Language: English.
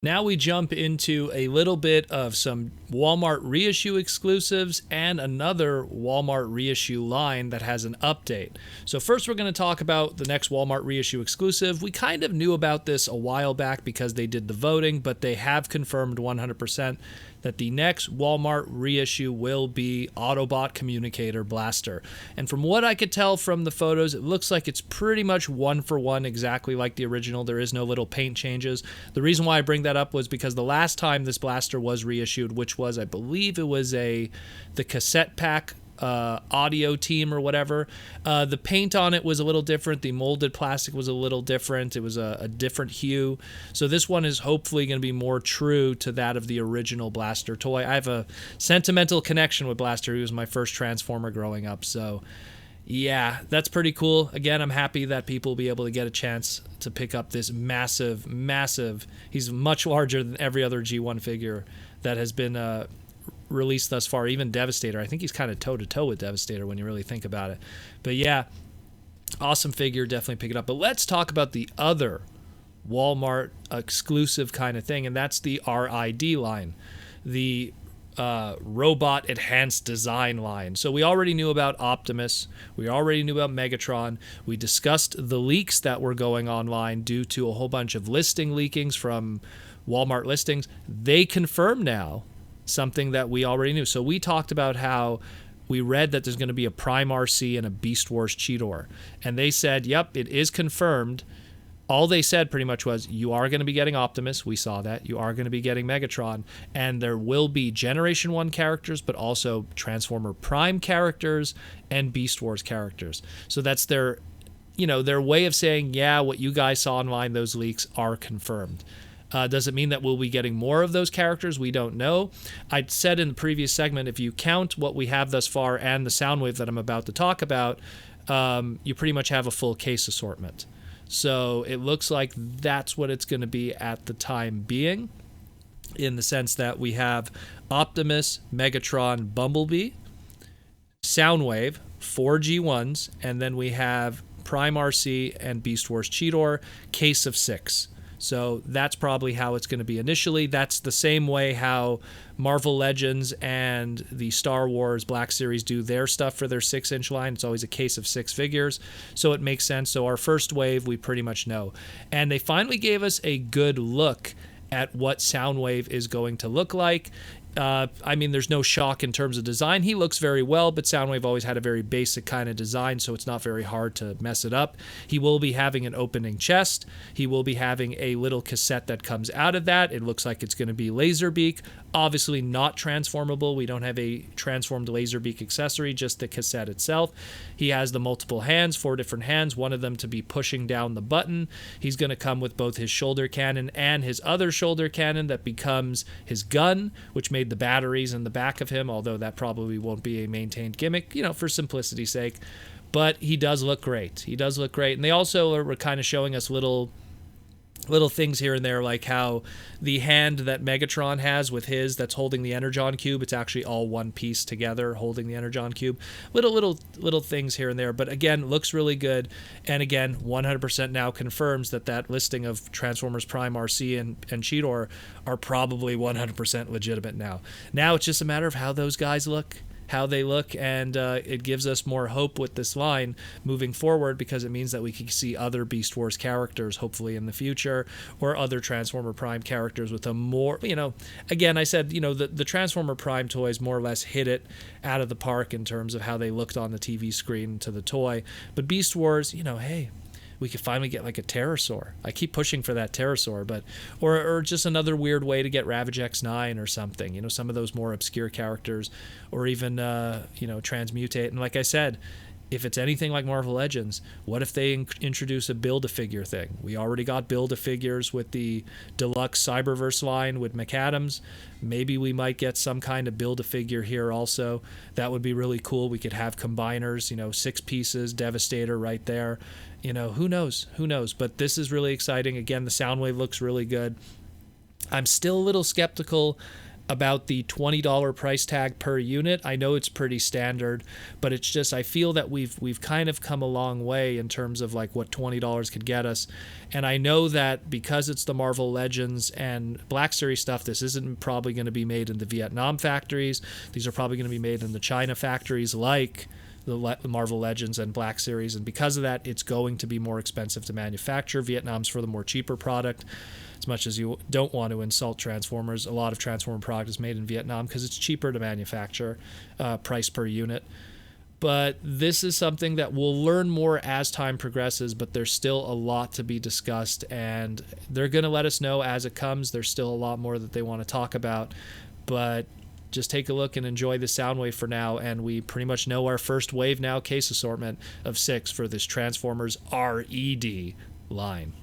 Now we jump into a little bit of some Walmart reissue exclusives and another Walmart reissue line that has an update. So first we're going to talk about the next Walmart reissue exclusive. We kind of knew about this a while back because they did the voting, but they have confirmed 100% that the next Walmart reissue will be Autobot Communicator Blaster. And from what I could tell from the photos, it looks like it's pretty much one for one exactly like the original. There is no little paint changes. The reason why I bring that up was because the last time this blaster was reissued, which was, I believe it was the cassette pack audio team or whatever, the paint on it was a little different. The molded plastic was a little different. It was a different hue. So this one is hopefully going to be more true to that of the original Blaster toy. I have a sentimental connection with Blaster. He was my first Transformer growing up. So yeah, that's pretty cool. Again, I'm happy that people will be able to get a chance to pick up this massive, he's much larger than every other G1 figure that has been released thus far, even Devastator. I think he's kind of toe-to-toe with Devastator when you really think about it. But yeah, awesome figure, definitely pick it up. But let's talk about the other Walmart exclusive kind of thing, and that's the R.E.D line, the robot enhanced design line. So we already knew about Optimus, we already knew about Megatron, we discussed the leaks that were going online due to a whole bunch of listing leakings from Walmart listings. They confirm now something that we already knew. So we talked about how we read that there's going to be a Prime Arcee and a Beast Wars Cheetor, and they said, yep, it is confirmed. All they said pretty much was, you are going to be getting Optimus, we saw that, you are going to be getting Megatron, and there will be Generation 1 characters, but also Transformer Prime characters and Beast Wars characters. So that's their way of saying, yeah, what you guys saw online, those leaks are confirmed. Does it mean that we'll be getting more of those characters? We don't know. I said in the previous segment, if you count what we have thus far and the Soundwave that I'm about to talk about, you pretty much have a full case assortment. So it looks like that's what it's going to be at the time being, in the sense that we have Optimus, Megatron, Bumblebee, Soundwave, 4 G1s, and then we have Prime Arcee and Beast Wars Cheetor, case of 6. So that's probably how it's going to be initially. That's the same way how Marvel Legends and the Star Wars Black Series do their stuff for their 6-inch line. It's always a case of 6 figures, so it makes sense. So our first wave, we pretty much know. And they finally gave us a good look at what Soundwave is going to look like. I mean, there's no shock in terms of design. He looks very well, but Soundwave always had a very basic kind of design, so it's not very hard to mess it up. He will be having an opening chest. He will be having a little cassette that comes out of that. It looks like it's going to be Laserbeak. Obviously not transformable. We don't have a transformed Laserbeak accessory, just the cassette itself. He has the multiple hands, 4 different hands, one of them to be pushing down the button. He's going to come with both his shoulder cannon and his other shoulder cannon that becomes his gun, which made the batteries in the back of him, although that probably won't be a maintained gimmick, for simplicity's sake. But he does look great. He does look great. And they also were kind of showing us little things here and there, like how the hand that Megatron has with his that's holding the Energon Cube, it's actually all one piece together holding the Energon Cube. Little things here and there, but again, looks really good. And again, 100% now confirms that listing of Transformers Prime Arcee and Cheetor are probably 100% legitimate now. Now it's just a matter of how those guys look, and it gives us more hope with this line moving forward, because it means that we can see other Beast Wars characters hopefully in the future, or other Transformer Prime characters with a more, again, I said, the Transformer Prime toys more or less hit it out of the park in terms of how they looked on the TV screen to the toy, but Beast Wars, hey, we could finally get like a Pterosaur. I keep pushing for that Pterosaur, but or just another weird way to get Ravage X9 or something. Some of those more obscure characters, or even Transmutate. And like I said, if it's anything like Marvel Legends, what if they introduce a Build-A-Figure thing? We already got Build-A-Figures with the Deluxe Cyberverse line with McAdams. Maybe we might get some kind of Build-A-Figure here also. That would be really cool. We could have combiners, 6 pieces, Devastator right there. Who knows? But this is really exciting. Again, the Soundwave looks really good. I'm still a little skeptical about the $20 price tag per unit. I know it's pretty standard, but it's just, I feel that we've kind of come a long way in terms of like what $20 could get us. And I know that because it's the Marvel Legends and Black Series stuff, this isn't probably going to be made in the Vietnam factories. These are probably going to be made in the China factories like the Marvel Legends and Black Series, and because of that, it's going to be more expensive to manufacture. Vietnam's for the more cheaper product. As much as you don't want to insult Transformers, a lot of Transformer product is made in Vietnam because it's cheaper to manufacture, price per unit. But this is something that we'll learn more as time progresses, but there's still a lot to be discussed, and they're going to let us know as it comes. There's still a lot more that they want to talk about, but just take a look and enjoy the Soundwave for now, and we pretty much know our first wave now case assortment of 6 for this Transformers R.E.D line.